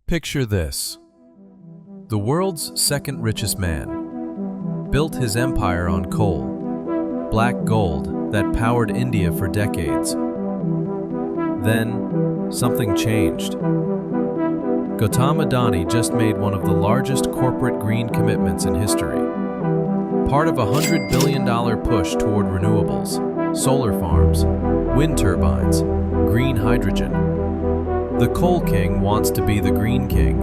Picture this. The world's second richest man built his empire on coal, black gold that powered India for decades. Then, something changed. Gautam Adani just made one of the largest corporate green commitments in history. Part of a $100 billion push toward renewables, solar farms, wind turbines, green hydrogen. The coal king wants to be the green king.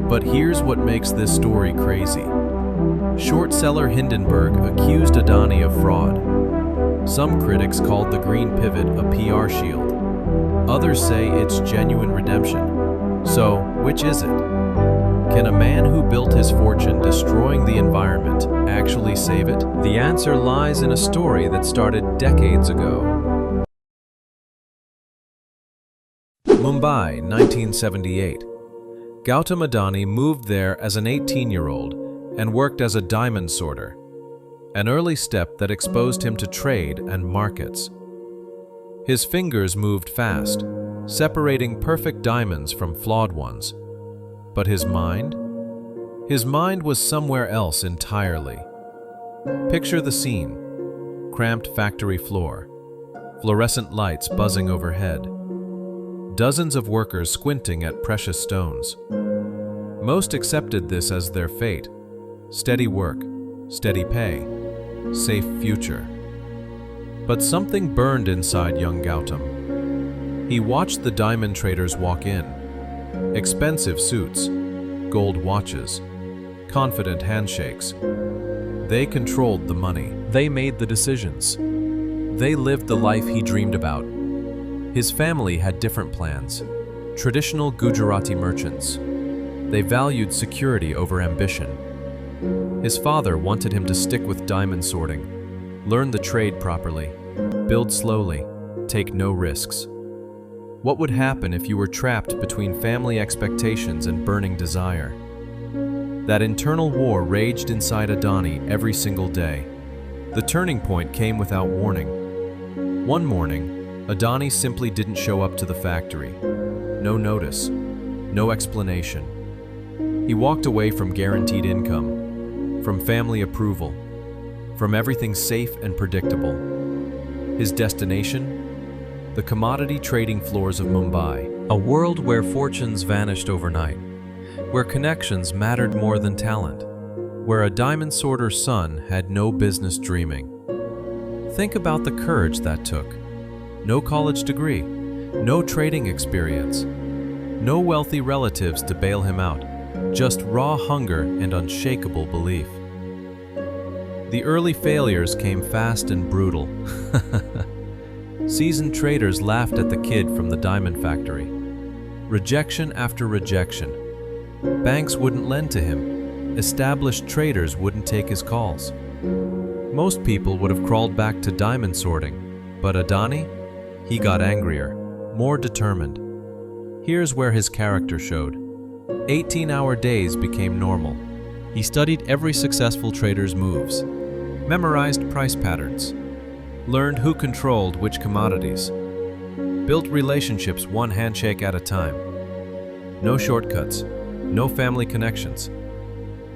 But here's what makes this story crazy. Short seller Hindenburg accused Adani of fraud. Some critics called the green pivot a PR shield. Others say it's genuine redemption. So, which is it? Can a man who built his fortune destroying the environment actually save it? The answer lies in a story that started decades ago. Mumbai, 1978. Gautam Adani moved there as an 18-year-old and worked as a diamond sorter, an early step that exposed him to trade and markets. His fingers moved fast, separating perfect diamonds from flawed ones. But his mind? His mind was somewhere else entirely. Picture the scene. Cramped factory floor. Fluorescent lights buzzing overhead. Dozens of workers squinting at precious stones. Most accepted this as their fate. Steady work, steady pay, safe future. But something burned inside young Gautam. He watched the diamond traders walk in. Expensive suits, gold watches, confident handshakes. They controlled the money. They made the decisions. They lived the life he dreamed about. His family had different plans. Traditional Gujarati merchants. They valued security over ambition. His father wanted him to stick with diamond sorting, learn the trade properly, build slowly, take no risks. What would happen if you were trapped between family expectations and burning desire? That internal war raged inside Adani every single day. The turning point came without warning. One morning, Adani simply didn't show up to the factory. No notice, no explanation. He walked away from guaranteed income, from family approval, from everything safe and predictable. His destination? The commodity trading floors of Mumbai, a world where fortunes vanished overnight, where connections mattered more than talent, where a diamond sorter's son had no business dreaming. Think about the courage that took. No college degree, no trading experience, no wealthy relatives to bail him out, just raw hunger and unshakable belief. The early failures came fast and brutal. Seasoned traders laughed at the kid from the diamond factory. Rejection after rejection. Banks wouldn't lend to him. Established traders wouldn't take his calls. Most people would have crawled back to diamond sorting, but Adani? He got angrier, more determined. Here's where his character showed. 18-hour days became normal. He studied every successful trader's moves, memorized price patterns, learned who controlled which commodities, built relationships one handshake at a time. No shortcuts, no family connections,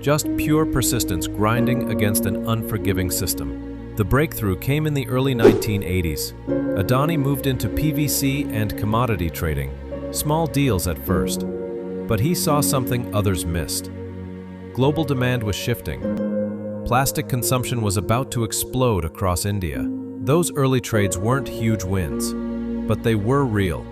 just pure persistence grinding against an unforgiving system. The breakthrough came in the early 1980s. Adani moved into PVC and commodity trading, small deals at first, but he saw something others missed. Global demand was shifting. Plastic consumption was about to explode across India. Those early trades weren't huge wins, but they were real.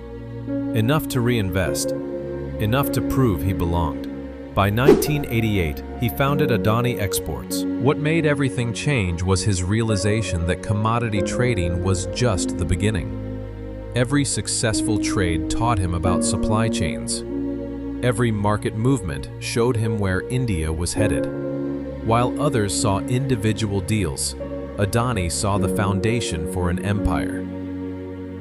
Enough to reinvest, enough to prove he belonged. By 1988, he founded Adani Exports. What made everything change was his realization that commodity trading was just the beginning. Every successful trade taught him about supply chains. Every market movement showed him where India was headed. While others saw individual deals, Adani saw the foundation for an empire.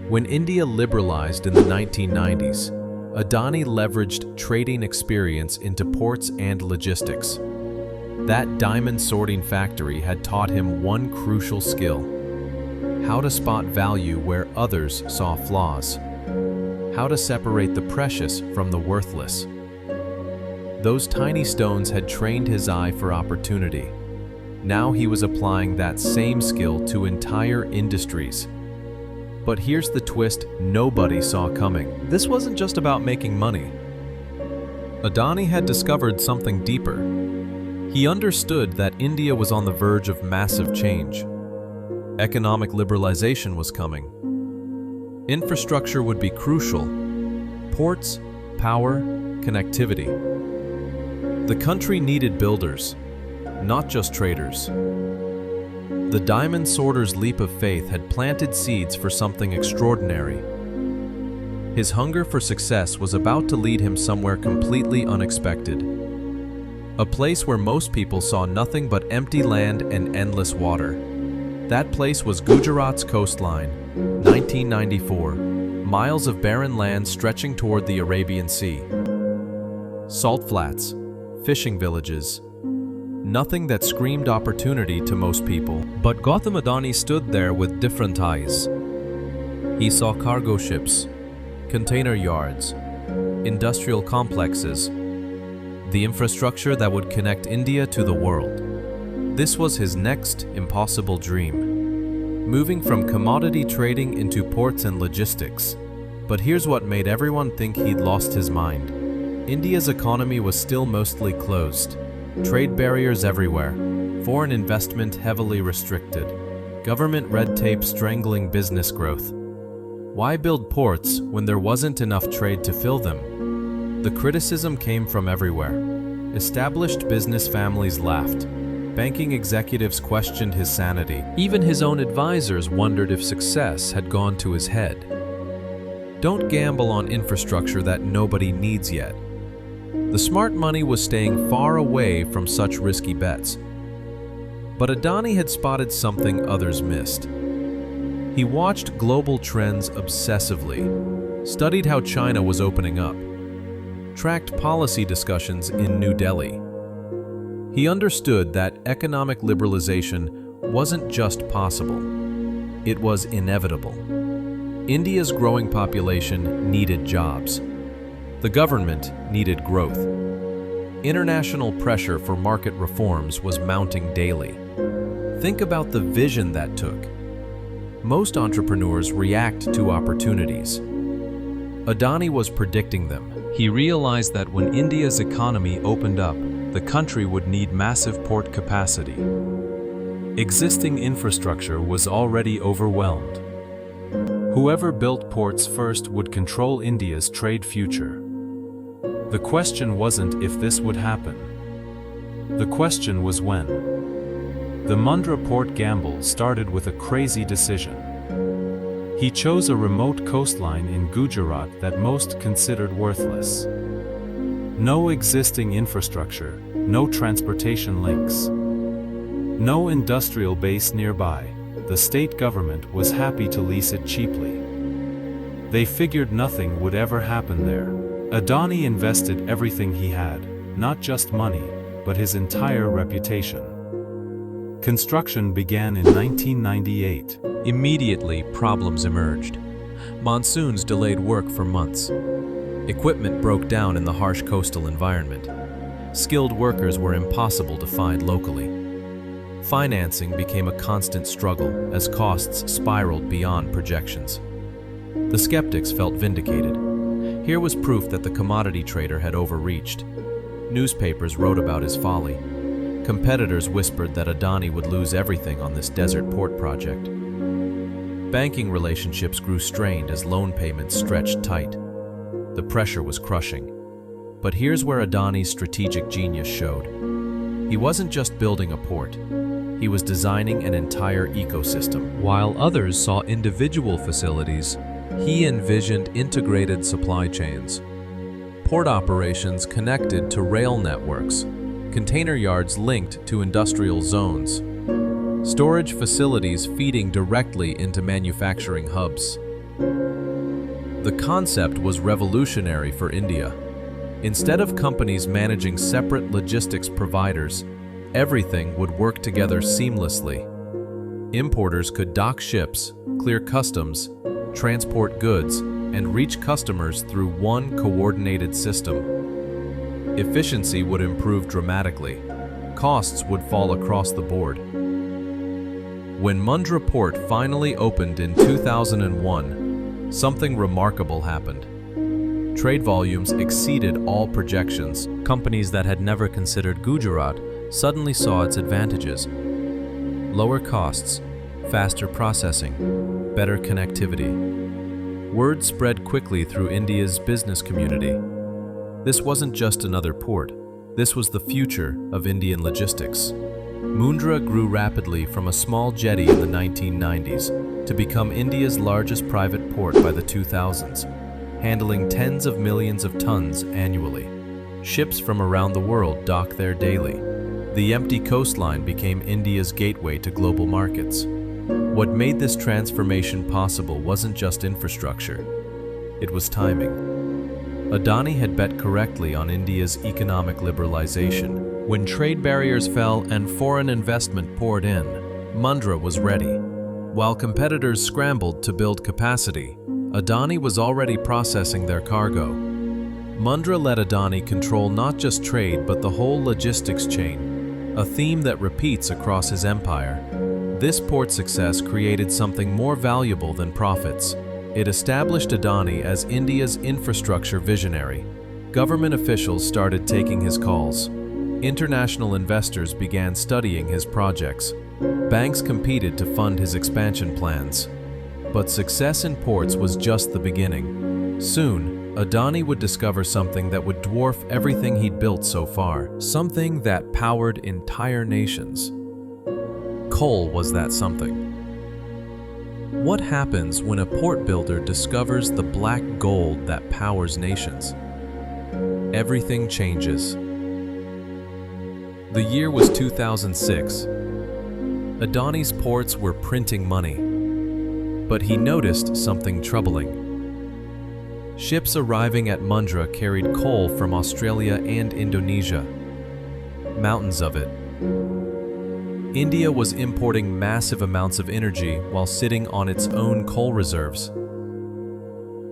When India liberalized in the 1990s, Adani leveraged trading experience into ports and logistics. That diamond sorting factory had taught him one crucial skill: how to spot value where others saw flaws. how to separate the precious from the worthless. Those tiny stones had trained his eye for opportunity. Now he was applying that same skill to entire industries. But here's the twist nobody saw coming. This wasn't just about making money. Adani had discovered something deeper. He understood that India was on the verge of massive change. Economic liberalization was coming. Infrastructure would be crucial. Ports, power, connectivity. The country needed builders, not just traders. The diamond sorter's leap of faith had planted seeds for something extraordinary. His hunger for success was about to lead him somewhere completely unexpected. A place where most people saw nothing but empty land and endless water. That place was Gujarat's coastline, 1994, miles of barren land stretching toward the Arabian Sea. Salt flats, fishing villages, nothing that screamed opportunity to most people. But Gautam Adani stood there with different eyes. He saw cargo ships, container yards, industrial complexes, the infrastructure that would connect India to the world. This was his next impossible dream, moving from commodity trading into ports and logistics. But here's what made everyone think he'd lost his mind. India's economy was still mostly closed. Trade barriers everywhere, foreign investment heavily restricted, government red tape strangling business growth. Why build ports when there wasn't enough trade to fill them? The criticism came from everywhere. Established business families laughed. Banking executives questioned his sanity. Even his own advisors wondered if success had gone to his head. Don't gamble on infrastructure that nobody needs yet. The smart money was staying far away from such risky bets. But Adani had spotted something others missed. He watched global trends obsessively, studied how China was opening up, tracked policy discussions in New Delhi. He understood that economic liberalization wasn't just possible, it was inevitable. India's growing population needed jobs. The government needed growth. International pressure for market reforms was mounting daily. Think about the vision that took. Most entrepreneurs react to opportunities. Adani was predicting them. He realized that when India's economy opened up, the country would need massive port capacity. Existing infrastructure was already overwhelmed. Whoever built ports first would control India's trade future. The question wasn't if this would happen. The question was when. The Mundra port gamble started with a crazy decision. He chose a remote coastline in Gujarat that most considered worthless. No existing infrastructure, no transportation links, no industrial base nearby. The state government was happy to lease it cheaply. They figured nothing would ever happen there. Adani invested everything he had, not just money, but his entire reputation. Construction began in 1998. Immediately, problems emerged. Monsoons delayed work for months. Equipment broke down in the harsh coastal environment. Skilled workers were impossible to find locally. Financing became a constant struggle as costs spiraled beyond projections. The skeptics felt vindicated. Here was proof that the commodity trader had overreached. Newspapers wrote about his folly. Competitors whispered that Adani would lose everything on this desert port project. Banking relationships grew strained as loan payments stretched tight. The pressure was crushing. But here's where Adani's strategic genius showed. He wasn't just building a port. He was designing an entire ecosystem. While others saw individual facilities, he envisioned integrated supply chains. Port operations connected to rail networks, container yards linked to industrial zones, storage facilities feeding directly into manufacturing hubs. The concept was revolutionary for India. Instead of companies managing separate logistics providers, everything would work together seamlessly. Importers could dock ships, clear customs, transport goods, and reach customers through one coordinated system. Efficiency would improve dramatically. Costs would fall across the board. When Mundra Port finally opened in 2001, something remarkable happened. Trade volumes exceeded all projections. Companies that had never considered Gujarat suddenly saw its advantages. Lower costs, faster processing, better connectivity. Word spread quickly through India's business community. This wasn't just another port. This was the future of Indian logistics. Mundra grew rapidly from a small jetty in the 1990s to become India's largest private port by the 2000s, handling tens of millions of tons annually. Ships from around the world dock there daily. The empty coastline became India's gateway to global markets. What made this transformation possible wasn't just infrastructure. It was timing. Adani had bet correctly on India's economic liberalization. When trade barriers fell and foreign investment poured in, Mundra was ready. While competitors scrambled to build capacity, Adani was already processing their cargo. Mundra let Adani control not just trade but the whole logistics chain, a theme that repeats across his empire. This port success created something more valuable than profits. It established Adani as India's infrastructure visionary. Government officials started taking his calls. International investors began studying his projects. Banks competed to fund his expansion plans. But success in ports was just the beginning. Soon, Adani would discover something that would dwarf everything he'd built so far, something that powered entire nations. Coal was that something. What happens when a port builder discovers the black gold that powers nations? Everything changes. The year was 2006. Adani's ports were printing money. But he noticed something troubling. Ships arriving at Mundra carried coal from Australia and Indonesia. Mountains of it. India was importing massive amounts of energy while sitting on its own coal reserves.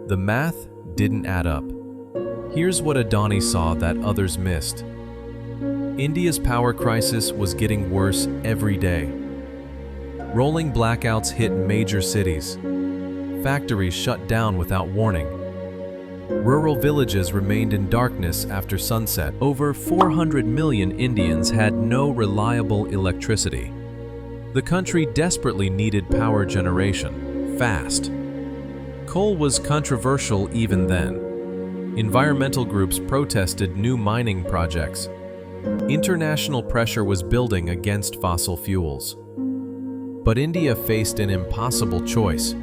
The math didn't add up. Here's what Adani saw that others missed. India's power crisis was getting worse every day. Rolling blackouts hit major cities. Factories shut down without warning. Rural villages remained in darkness after sunset. Over 400 million Indians had no reliable electricity. The country desperately needed power generation, fast. Coal was controversial even then. Environmental groups protested new mining projects. International pressure was building against fossil fuels. But India faced an impossible choice.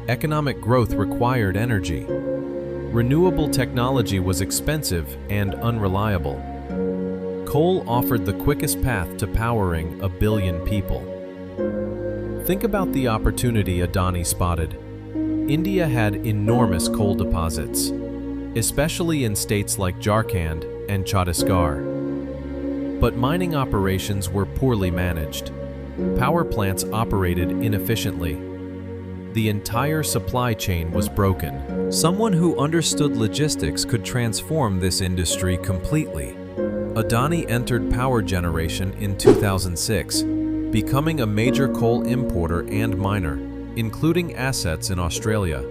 Economic growth required energy. Renewable technology was expensive and unreliable. Coal offered the quickest path to powering 1 billion people. Think about the opportunity Adani spotted. India had enormous coal deposits, especially in states like Jharkhand and Chhattisgarh. But mining operations were poorly managed. Power plants operated inefficiently. The entire supply chain was broken. Someone who understood logistics could transform this industry completely. Adani entered power generation in 2006, becoming a major coal importer and miner, including assets in Australia.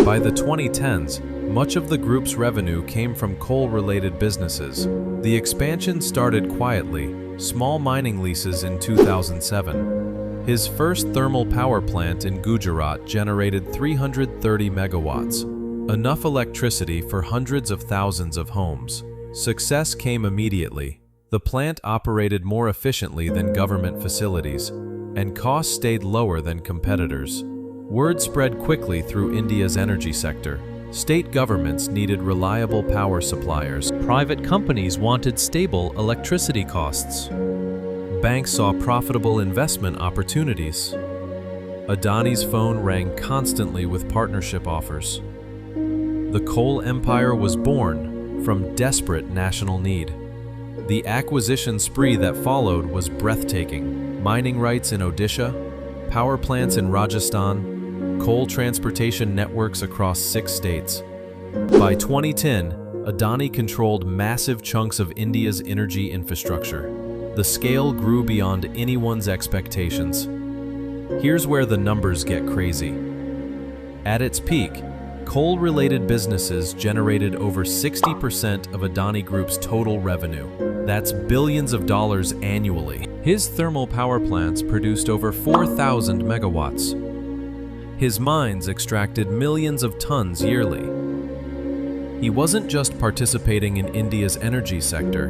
By the 2010s, much of the group's revenue came from coal-related businesses. The expansion started quietly, small mining leases in 2007. His first thermal power plant in Gujarat generated 330 megawatts, enough electricity for hundreds of thousands of homes. Success came immediately. The plant operated more efficiently than government facilities, and costs stayed lower than competitors. Word spread quickly through India's energy sector. State governments needed reliable power suppliers. Private companies wanted stable electricity costs. Banks saw profitable investment opportunities. Adani's phone rang constantly with partnership offers. The coal empire was born from desperate national need. The acquisition spree that followed was breathtaking. Mining rights in Odisha, power plants in Rajasthan, coal transportation networks across 6 states. By 2010, Adani controlled massive chunks of India's energy infrastructure. The scale grew beyond anyone's expectations. Here's where the numbers get crazy. At its peak, coal-related businesses generated over 60% of Adani Group's total revenue. That's billions of dollars annually. His thermal power plants produced over 4,000 megawatts. His mines extracted millions of tons yearly. He wasn't just participating in India's energy sector,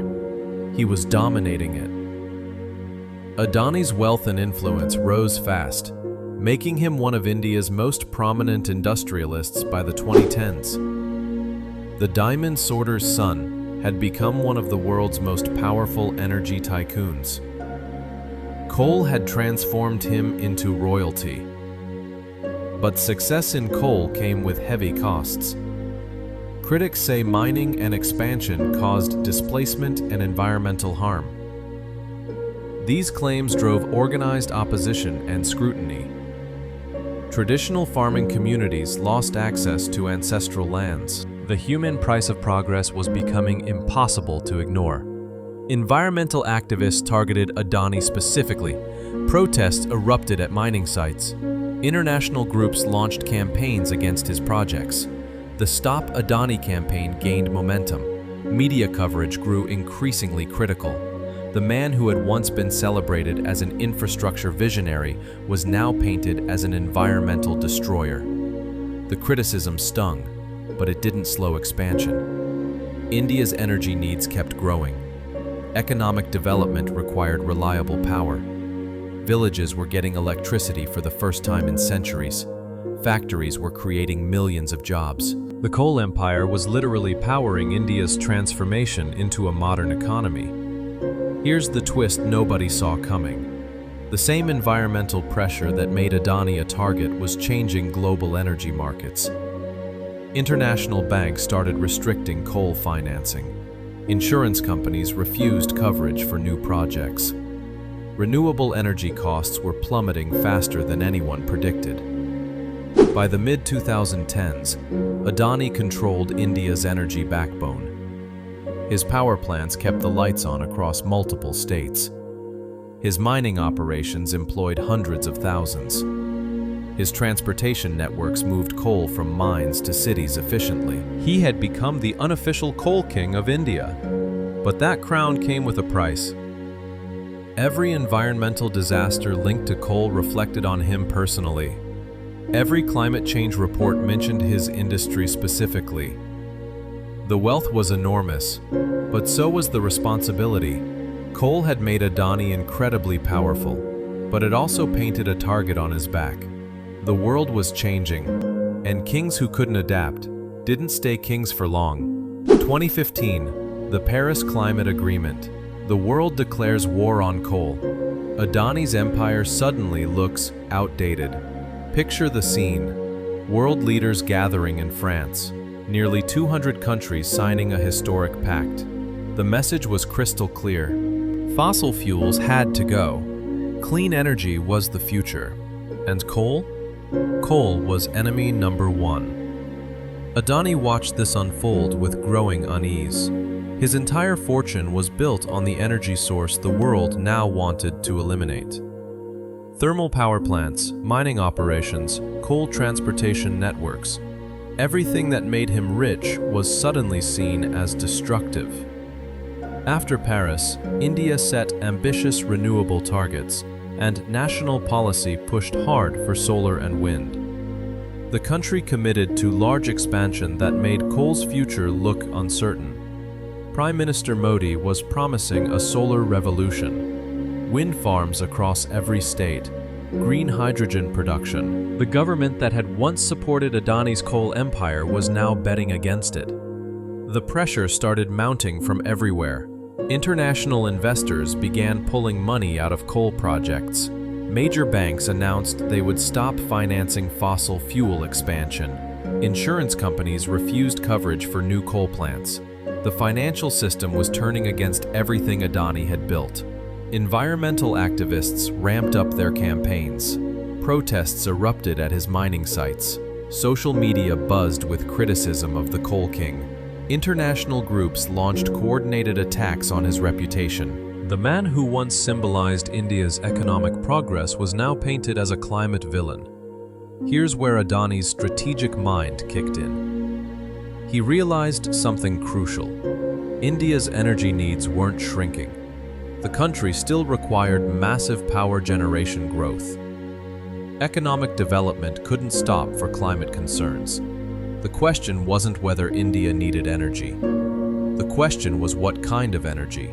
he was dominating it. Adani's wealth and influence rose fast, making him one of India's most prominent industrialists by the 2010s. The diamond sorter's son had become one of the world's most powerful energy tycoons. Coal had transformed him into royalty. But success in coal came with heavy costs. Critics say mining and expansion caused displacement and environmental harm. These claims drove organized opposition and scrutiny. Traditional farming communities lost access to ancestral lands. The human price of progress was becoming impossible to ignore. Environmental activists targeted Adani specifically. Protests erupted at mining sites. International groups launched campaigns against his projects. The Stop Adani campaign gained momentum. Media coverage grew increasingly critical. The man who had once been celebrated as an infrastructure visionary was now painted as an environmental destroyer. The criticism stung, but it didn't slow expansion. India's energy needs kept growing. Economic development required reliable power. Villages were getting electricity for the first time in centuries. Factories were creating millions of jobs. The coal empire was literally powering India's transformation into a modern economy. Here's the twist nobody saw coming. The same environmental pressure that made Adani a target was changing global energy markets. International banks started restricting coal financing. Insurance companies refused coverage for new projects. Renewable energy costs were plummeting faster than anyone predicted. By the mid-2010s, Adani controlled India's energy backbone. His power plants kept the lights on across multiple states. His mining operations employed hundreds of thousands. His transportation networks moved coal from mines to cities efficiently. He had become the unofficial coal king of India. But that crown came with a price. Every environmental disaster linked to coal reflected on him personally. Every climate change report mentioned his industry specifically. The wealth was enormous, but so was the responsibility. Coal had made Adani incredibly powerful, but it also painted a target on his back. The world was changing, and kings who couldn't adapt didn't stay kings for long. 2015, the Paris Climate Agreement. The world declares war on coal. Adani's empire suddenly looks outdated. Picture the scene. World leaders gathering in France. Nearly 200 countries signing a historic pact. The message was crystal clear. Fossil fuels had to go. Clean energy was the future. And coal? Coal was enemy number one. Adani watched this unfold with growing unease. His entire fortune was built on the energy source the world now wanted to eliminate. Thermal power plants, mining operations, coal transportation networks. Everything that made him rich was suddenly seen as destructive. After Paris, India set ambitious renewable targets, and national policy pushed hard for solar and wind. The country committed to large expansion that made coal's future look uncertain. Prime Minister Modi was promising a solar revolution. Wind farms across every state, green hydrogen production. The government that had once supported Adani's coal empire was now betting against it. The pressure started mounting from everywhere. International investors began pulling money out of coal projects. Major banks announced they would stop financing fossil fuel expansion. Insurance companies refused coverage for new coal plants. The financial system was turning against everything Adani had built. Environmental activists ramped up their campaigns. Protests erupted at his mining sites. Social media buzzed with criticism of the Coal King. International groups launched coordinated attacks on his reputation. The man who once symbolized India's economic progress was now painted as a climate villain. Here's where Adani's strategic mind kicked in. He realized something crucial. India's energy needs weren't shrinking. The country still required massive power generation growth. Economic development couldn't stop for climate concerns. The question wasn't whether India needed energy. The question was what kind of energy.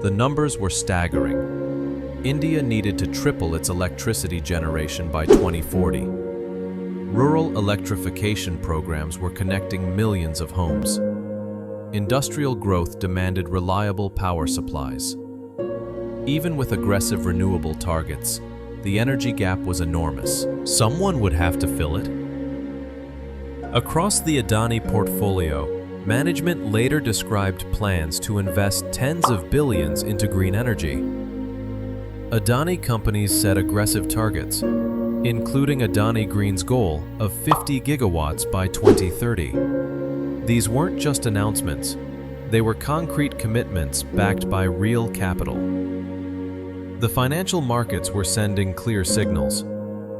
The numbers were staggering. India needed to triple its electricity generation by 2040. Rural electrification programs were connecting millions of homes. Industrial growth demanded reliable power supplies. Even with aggressive renewable targets, the energy gap was enormous. Someone would have to fill it. Across the Adani portfolio, management later described plans to invest tens of billions into green energy. Adani companies set aggressive targets, including Adani Green's goal of 50 gigawatts by 2030. These weren't just announcements, they were concrete commitments backed by real capital. The financial markets were sending clear signals.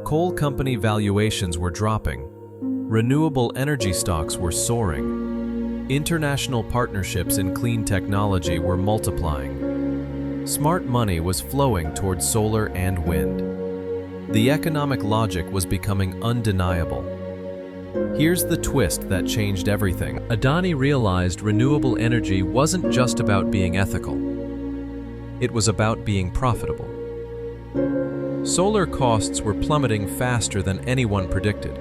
Coal company valuations were dropping. Renewable energy stocks were soaring. International partnerships in clean technology were multiplying. Smart money was flowing towards solar and wind. The economic logic was becoming undeniable. Here's the twist that changed everything. Adani realized renewable energy wasn't just about being ethical. It was about being profitable. Solar costs were plummeting faster than anyone predicted.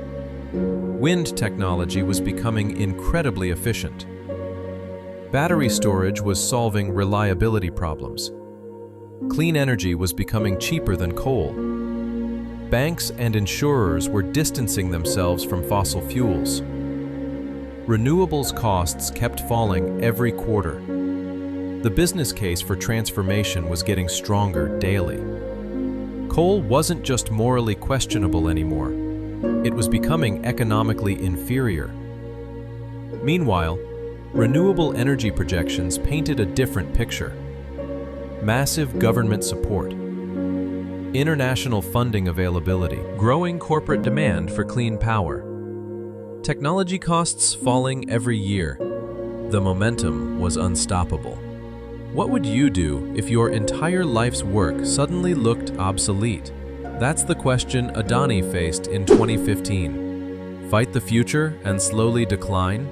Wind technology was becoming incredibly efficient. Battery storage was solving reliability problems. Clean energy was becoming cheaper than coal. Banks and insurers were distancing themselves from fossil fuels. Renewables costs kept falling every quarter. The business case for transformation was getting stronger daily. Coal wasn't just morally questionable anymore. It was becoming economically inferior. Meanwhile, renewable energy projections painted a different picture. Massive government support, international funding availability, growing corporate demand for clean power, technology costs falling every year. The momentum was unstoppable. What would you do if your entire life's work suddenly looked obsolete? That's the question Adani faced in 2015. Fight the future and slowly decline,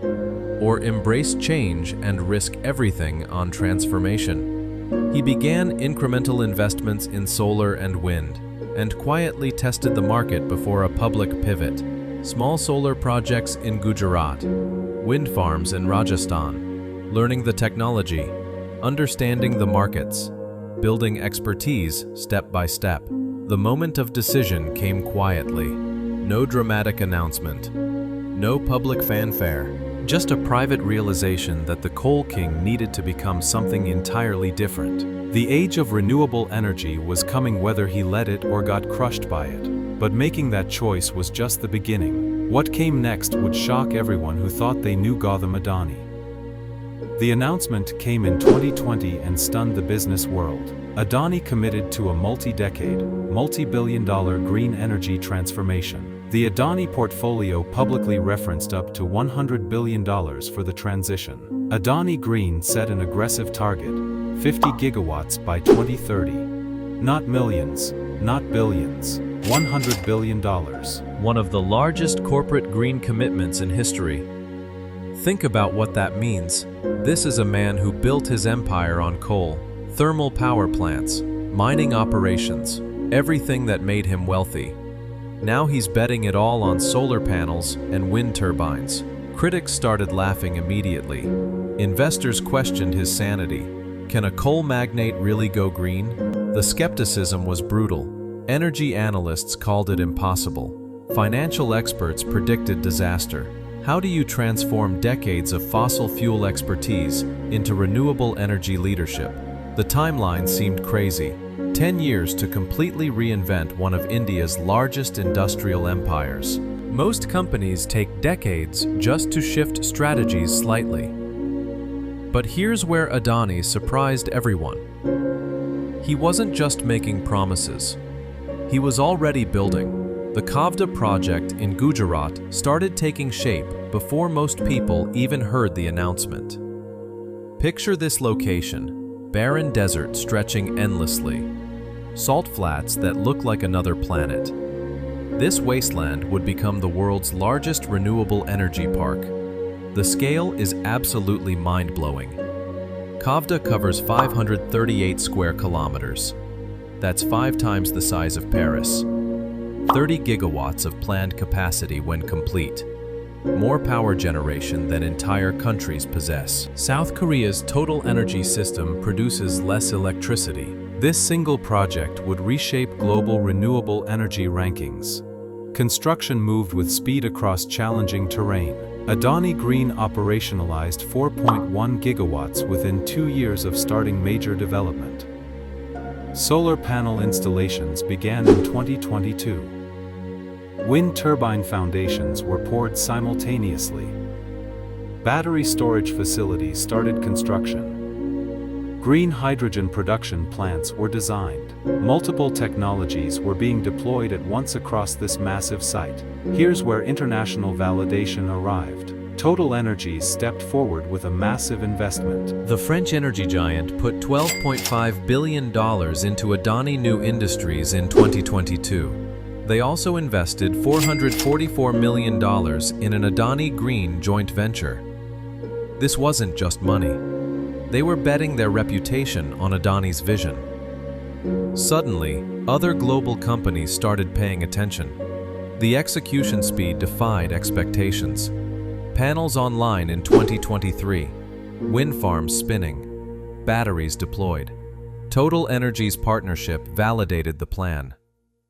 or embrace change and risk everything on transformation? He began incremental investments in solar and wind, and quietly tested the market before a public pivot. Small solar projects in Gujarat, wind farms in Rajasthan, learning the technology, understanding the markets, building expertise step by step. The moment of decision came quietly. No dramatic announcement, no public fanfare, just a private realization that the Coal King needed to become something entirely different. The age of renewable energy was coming whether he let it or got crushed by it. But making that choice was just the beginning. What came next would shock everyone who thought they knew Gautam Adani. The announcement came in 2020 and stunned the business world. Adani committed to a multi-decade, multi-billion-dollar green energy transformation. The Adani portfolio publicly referenced up to $100 billion for the transition. Adani Green set an aggressive target, 50 gigawatts by 2030. Not millions, not billions, $100 billion. One of the largest corporate green commitments in history. Think about what that means. This is a man who built his empire on coal, thermal power plants, mining operations, everything that made him wealthy. Now he's betting it all on solar panels and wind turbines. Critics started laughing immediately. Investors questioned his sanity. Can a coal magnate really go green? The skepticism was brutal. Energy analysts called it impossible. Financial experts predicted disaster. How do you transform decades of fossil fuel expertise into renewable energy leadership? The timeline seemed crazy. 10 years to completely reinvent one of India's largest industrial empires. Most companies take decades just to shift strategies slightly. But here's where Adani surprised everyone. He wasn't just making promises. He was already building. The Kavda project in Gujarat started taking shape before most people even heard the announcement. Picture this location: barren desert stretching endlessly, salt flats that look like another planet. This wasteland would become the world's largest renewable energy park. The scale is absolutely mind-blowing. Kavda covers 538 square kilometers. That's 5 times the size of Paris. 30 gigawatts of planned capacity when complete. More power generation than entire countries possess. South Korea's total energy system produces less electricity. This single project would reshape global renewable energy rankings. Construction moved with speed across challenging terrain. Adani Green operationalized 4.1 gigawatts within 2 years of starting major development. Solar panel installations began in 2022. Wind turbine foundations were poured simultaneously. Battery storage facilities started construction. Green hydrogen production plants were designed. Multiple technologies were being deployed at once across this massive site. Here's where international validation arrived. Total Energies stepped forward with a massive investment. The French energy giant put $12.5 billion into Adani New Industries in 2022. They also invested $444 million in an Adani Green joint venture. This wasn't just money. They were betting their reputation on Adani's vision. Suddenly, other global companies started paying attention. The execution speed defied expectations. Panels online in 2023, wind farms spinning, batteries deployed. Total Energies partnership validated the plan.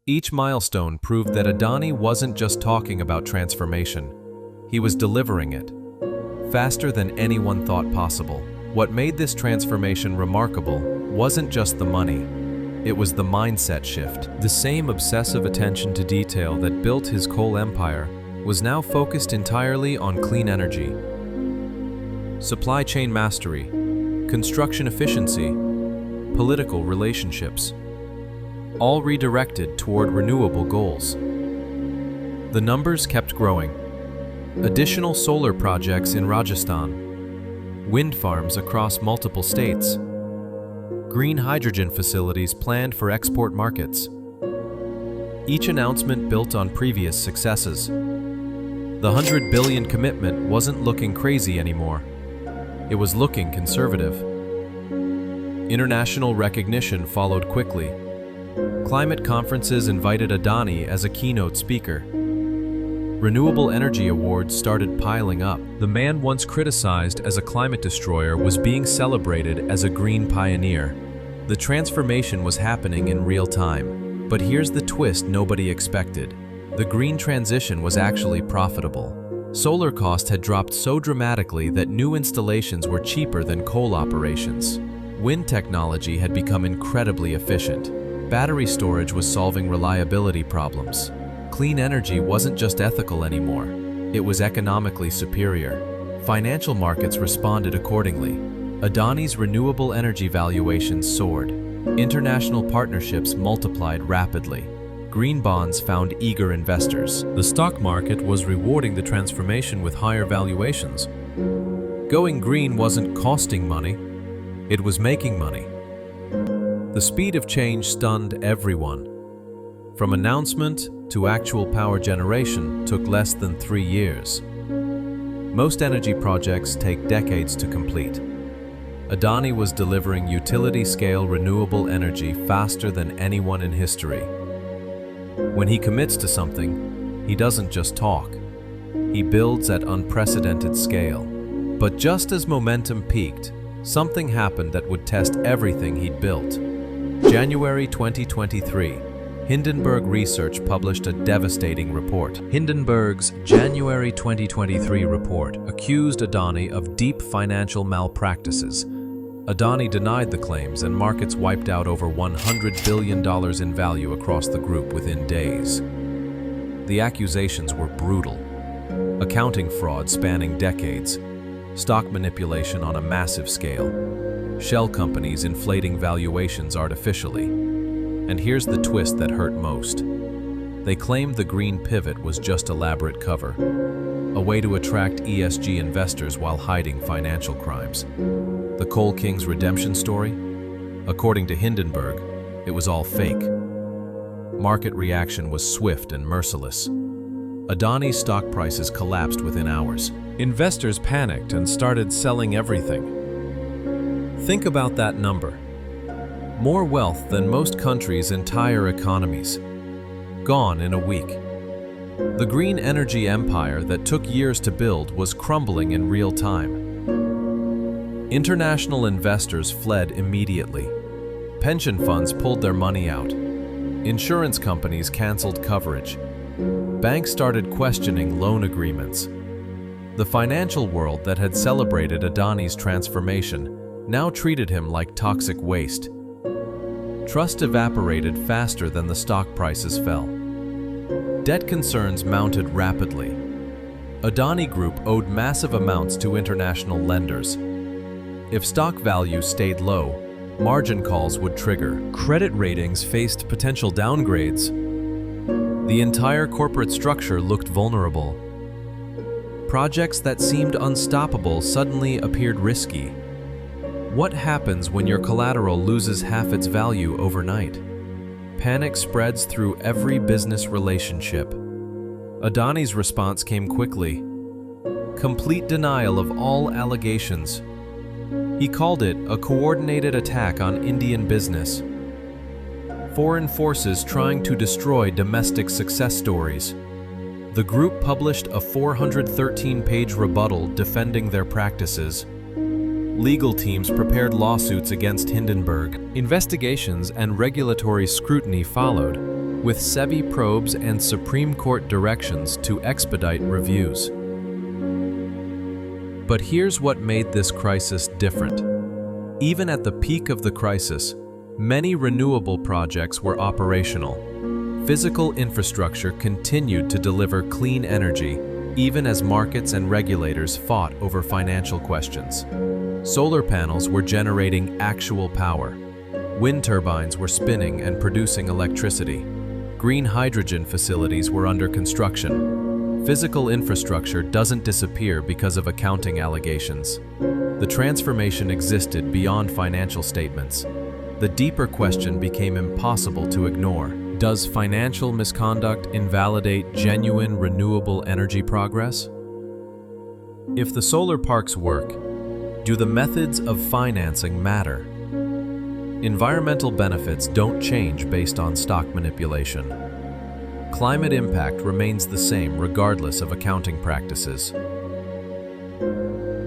Each milestone proved that Adani wasn't just talking about transformation, he was delivering it, faster than anyone thought possible. What made this transformation remarkable wasn't just the money, it was the mindset shift. The same obsessive attention to detail that built his coal empire was now focused entirely on clean energy. Supply chain mastery, construction efficiency, political relationships, all redirected toward renewable goals. The numbers kept growing. Additional solar projects in Rajasthan, wind farms across multiple states, green hydrogen facilities planned for export markets. Each announcement built on previous successes. The $100 billion commitment wasn't looking crazy anymore. It was looking conservative. International recognition followed quickly. Climate conferences invited Adani as a keynote speaker. Renewable energy awards started piling up. The man once criticized as a climate destroyer was being celebrated as a green pioneer. The transformation was happening in real time. But here's the twist nobody expected. The green transition was actually profitable. Solar costs had dropped so dramatically that new installations were cheaper than coal operations. Wind technology had become incredibly efficient. Battery storage was solving reliability problems. Clean energy wasn't just ethical anymore, it was economically superior. Financial markets responded accordingly. Adani's renewable energy valuations soared. International partnerships multiplied rapidly. Green bonds found eager investors. The stock market was rewarding the transformation with higher valuations. Going green wasn't costing money, it was making money. The speed of change stunned everyone. From announcement to actual power generation took less than 3 years. Most energy projects take decades to complete. Adani was delivering utility-scale renewable energy faster than anyone in history. When he commits to something, he doesn't just talk. He builds at unprecedented scale. But just as momentum peaked, something happened that would test everything he'd built. January 2023, Hindenburg Research published a devastating report. Hindenburg's January 2023 report accused Adani of deep financial malpractices, Adani denied the claims and markets wiped out over $100 billion in value across the group within days. The accusations were brutal. Accounting fraud spanning decades, stock manipulation on a massive scale, shell companies inflating valuations artificially. And here's the twist that hurt most. They claimed the green pivot was just elaborate cover, a way to attract ESG investors while hiding financial crimes. The Coal King's redemption story? According to Hindenburg, it was all fake. Market reaction was swift and merciless. Adani's stock prices collapsed within hours. Investors panicked and started selling everything. Think about that number. More wealth than most countries' entire economies. Gone in a week. The green energy empire that took years to build was crumbling in real time. International investors fled immediately. Pension funds pulled their money out. Insurance companies canceled coverage. Banks started questioning loan agreements. The financial world that had celebrated Adani's transformation now treated him like toxic waste. Trust evaporated faster than the stock prices fell. Debt concerns mounted rapidly. Adani Group owed massive amounts to international lenders. If stock value stayed low, margin calls would trigger. Credit ratings faced potential downgrades. The entire corporate structure looked vulnerable. Projects that seemed unstoppable suddenly appeared risky. What happens when your collateral loses half its value overnight? Panic spreads through every business relationship. Adani's response came quickly. Complete denial of all allegations. He called it a coordinated attack on Indian business. Foreign forces trying to destroy domestic success stories. The group published a 413-page rebuttal defending their practices. Legal teams prepared lawsuits against Hindenburg. Investigations and regulatory scrutiny followed, with SEBI probes and Supreme Court directions to expedite reviews. But here's what made this crisis different. Even at the peak of the crisis, many renewable projects were operational. Physical infrastructure continued to deliver clean energy, even as markets and regulators fought over financial questions. Solar panels were generating actual power. Wind turbines were spinning and producing electricity. Green hydrogen facilities were under construction. Physical infrastructure doesn't disappear because of accounting allegations. The transformation existed beyond financial statements. The deeper question became impossible to ignore. Does financial misconduct invalidate genuine renewable energy progress? If the solar parks work, do the methods of financing matter? Environmental benefits don't change based on stock manipulation. Climate impact remains the same regardless of accounting practices.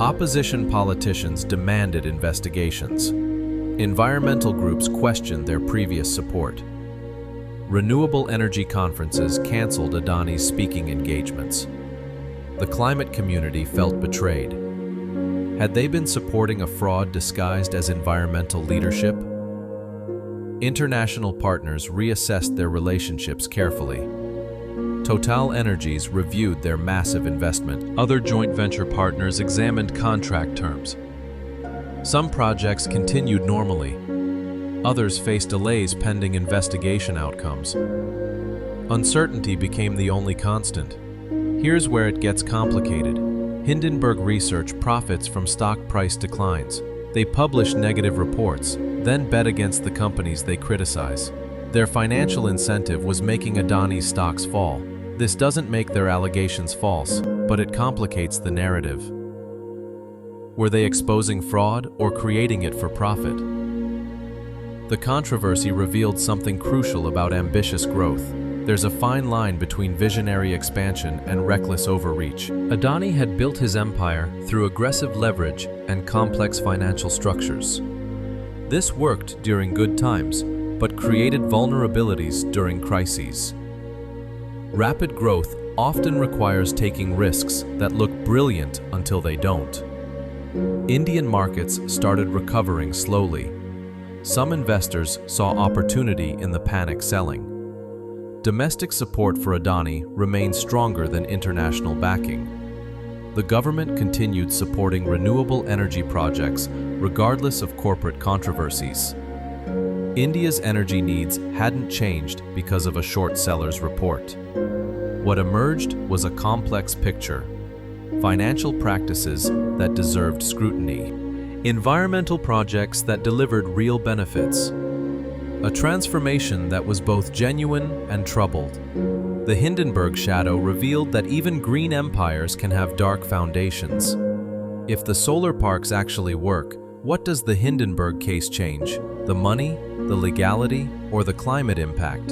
Opposition politicians demanded investigations. Environmental groups questioned their previous support. Renewable energy conferences canceled Adani's speaking engagements. The climate community felt betrayed. Had they been supporting a fraud disguised as environmental leadership? International partners reassessed their relationships carefully. Total Energies reviewed their massive investment. Other joint venture partners examined contract terms. Some projects continued normally. Others faced delays pending investigation outcomes. Uncertainty became the only constant. Here's where it gets complicated. Hindenburg Research profits from stock price declines. They publish negative reports, then bet against the companies they criticize. Their financial incentive was making Adani's stocks fall. This doesn't make their allegations false, but it complicates the narrative. Were they exposing fraud or creating it for profit? The controversy revealed something crucial about ambitious growth. There's a fine line between visionary expansion and reckless overreach. Adani had built his empire through aggressive leverage and complex financial structures. This worked during good times, but created vulnerabilities during crises. Rapid growth often requires taking risks that look brilliant until they don't. Indian markets started recovering slowly. Some investors saw opportunity in the panic selling. Domestic support for Adani remained stronger than international backing. The government continued supporting renewable energy projects regardless of corporate controversies. India's energy needs hadn't changed because of a short seller's report. What emerged was a complex picture: financial practices that deserved scrutiny, environmental projects that delivered real benefits, a transformation that was both genuine and troubled. The Hindenburg shadow revealed that even green empires can have dark foundations. If the solar parks actually work, what does the Hindenburg case change? The money, the legality, or the climate impact?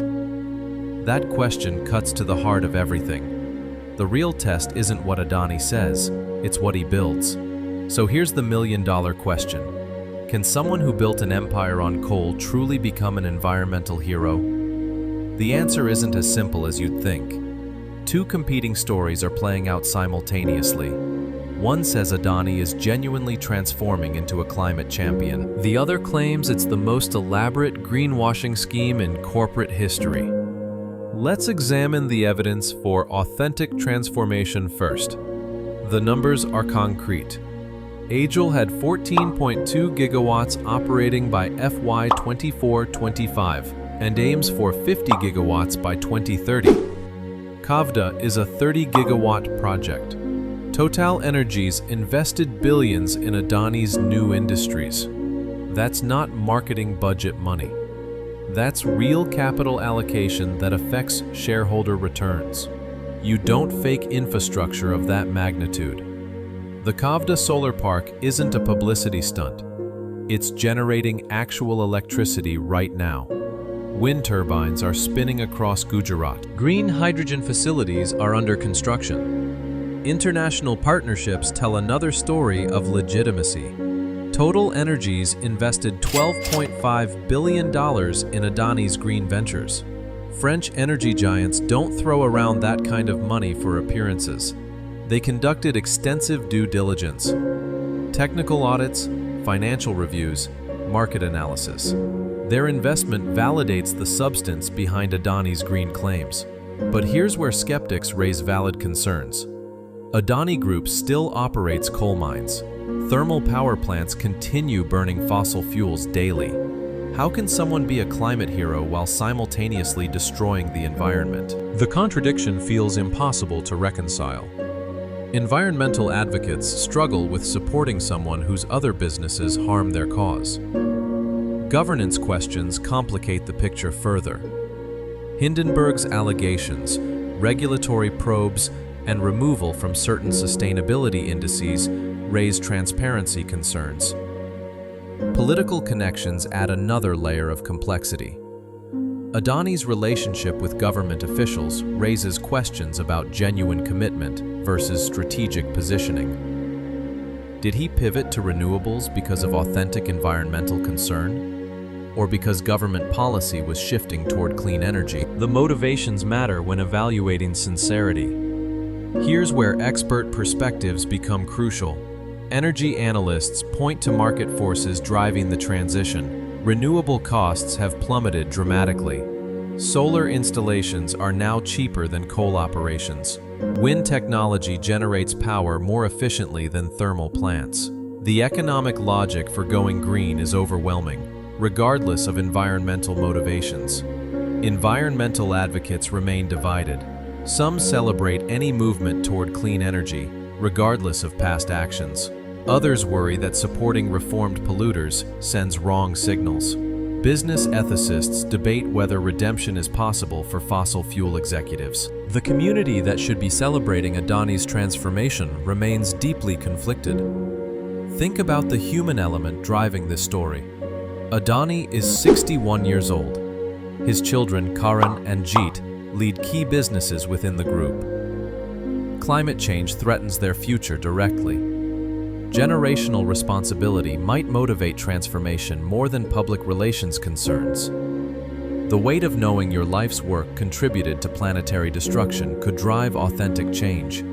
That question cuts to the heart of everything. The real test isn't what Adani says, it's what he builds. So here's the million-dollar question. Can someone who built an empire on coal truly become an environmental hero? The answer isn't as simple as you'd think. Two competing stories are playing out simultaneously. One says Adani is genuinely transforming into a climate champion. The other claims it's the most elaborate greenwashing scheme in corporate history. Let's examine the evidence for authentic transformation first. The numbers are concrete. AGEL had 14.2 gigawatts operating by FY 24-25 and aims for 50 gigawatts by 2030. Kavda is a 30 gigawatt project. Total Energies invested billions in Adani's new industries. That's not marketing budget money. That's real capital allocation that affects shareholder returns. You don't fake infrastructure of that magnitude. The Kavda solar park isn't a publicity stunt. It's generating actual electricity right now. Wind turbines are spinning across Gujarat. Green hydrogen facilities are under construction. International partnerships tell another story of legitimacy. Total Energies invested $12.5 billion in Adani's green ventures. French energy giants don't throw around that kind of money for appearances. They conducted extensive due diligence, technical audits, financial reviews, market analysis. Their investment validates the substance behind Adani's green claims. But here's where skeptics raise valid concerns. Adani Group still operates coal mines. Thermal power plants continue burning fossil fuels daily. How can someone be a climate hero while simultaneously destroying the environment? The contradiction feels impossible to reconcile. Environmental advocates struggle with supporting someone whose other businesses harm their cause. Governance questions complicate the picture further. Hindenburg's allegations, regulatory probes, and removal from certain sustainability indices raise transparency concerns. Political connections add another layer of complexity. Adani's relationship with government officials raises questions about genuine commitment versus strategic positioning. Did he pivot to renewables because of authentic environmental concern? Or because government policy was shifting toward clean energy? The motivations matter when evaluating sincerity. Here's where expert perspectives become crucial. Energy analysts point to market forces driving the transition. Renewable costs have plummeted dramatically. Solar installations are now cheaper than coal operations. Wind technology generates power more efficiently than thermal plants. The economic logic for going green is overwhelming, regardless of environmental motivations. Environmental advocates remain divided. Some celebrate any movement toward clean energy, regardless of past actions. Others worry that supporting reformed polluters sends wrong signals. Business ethicists debate whether redemption is possible for fossil fuel executives. The community that should be celebrating Adani's transformation remains deeply conflicted. Think about the human element driving this story. Adani is 61 years old. His children, Karan and Jeet, lead key businesses within the group. Climate change threatens their future directly. Generational responsibility might motivate transformation more than public relations concerns. The weight of knowing your life's work contributed to planetary destruction could drive authentic change.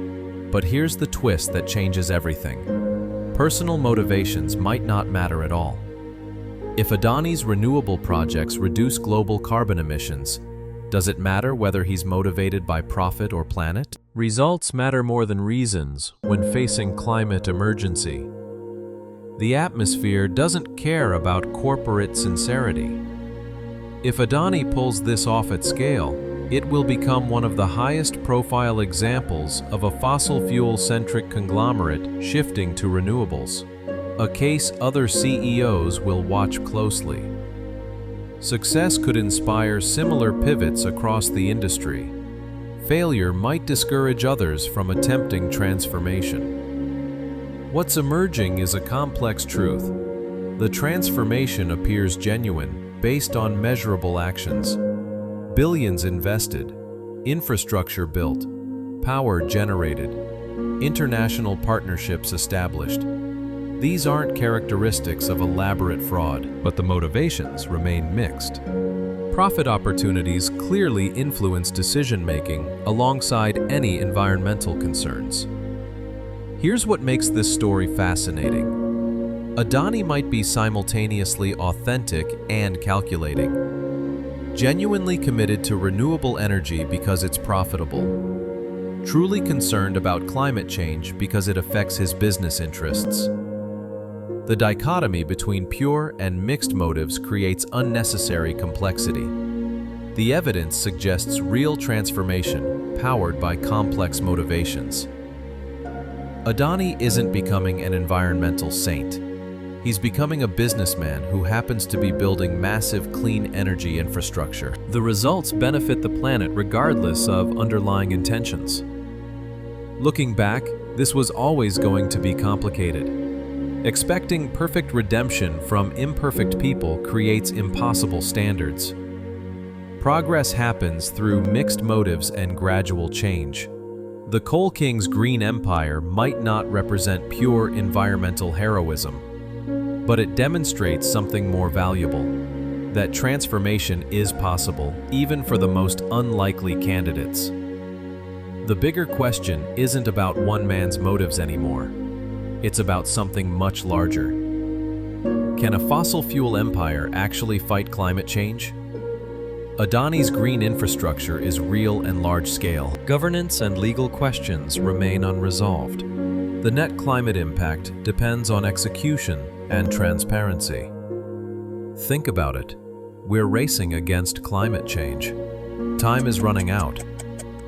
But here's the twist that changes everything. personal motivations might not matter at all. If Adani's renewable projects reduce global carbon emissions, does it matter whether he's motivated by profit or planet? Results matter more than reasons when facing climate emergency. The atmosphere doesn't care about corporate sincerity. If Adani pulls this off at scale, it will become one of the highest profile examples of a fossil fuel-centric conglomerate shifting to renewables, a case other CEOs will watch closely. Success could inspire similar pivots across the industry. Failure might discourage others from attempting transformation. What's emerging is a complex truth. The transformation appears genuine, based on measurable actions. Billions invested, infrastructure built, power generated, international partnerships established. These aren't characteristics of elaborate fraud, but the motivations remain mixed. Profit opportunities clearly influence decision-making alongside any environmental concerns. Here's what makes this story fascinating. Adani might be simultaneously authentic and calculating, genuinely committed to renewable energy because it's profitable, truly concerned about climate change because it affects his business interests. The dichotomy between pure and mixed motives creates unnecessary complexity. The evidence suggests real transformation powered by complex motivations. Adani isn't becoming an environmental saint. He's becoming a businessman who happens to be building massive clean energy infrastructure. The results benefit the planet regardless of underlying intentions. Looking back, this was always going to be complicated. Expecting perfect redemption from imperfect people creates impossible standards. Progress happens through mixed motives and gradual change. The Coal King's Green Empire might not represent pure environmental heroism, but it demonstrates something more valuable, that transformation is possible, even for the most unlikely candidates. The bigger question isn't about one man's motives anymore. It's about something much larger. Can a fossil fuel empire actually fight climate change? Adani's green infrastructure is real and large-scale. Governance and legal questions remain unresolved. The net climate impact depends on execution and transparency. Think about it. We're racing against climate change. Time is running out.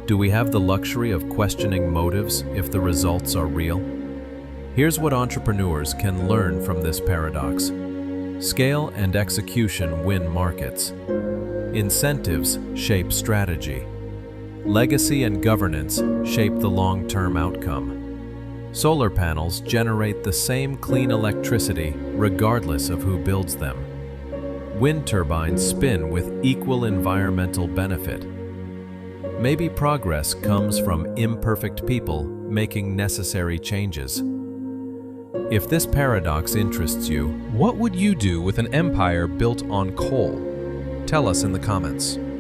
Do we have the luxury of questioning motives if the results are real? Here's what entrepreneurs can learn from this paradox. Scale and execution win markets. Incentives shape strategy. Legacy and governance shape the long-term outcome. Solar panels generate the same clean electricity regardless of who builds them. Wind turbines spin with equal environmental benefit. Maybe progress comes from imperfect people making necessary changes. If this paradox interests you, what would you do with an empire built on coal? Tell us in the comments.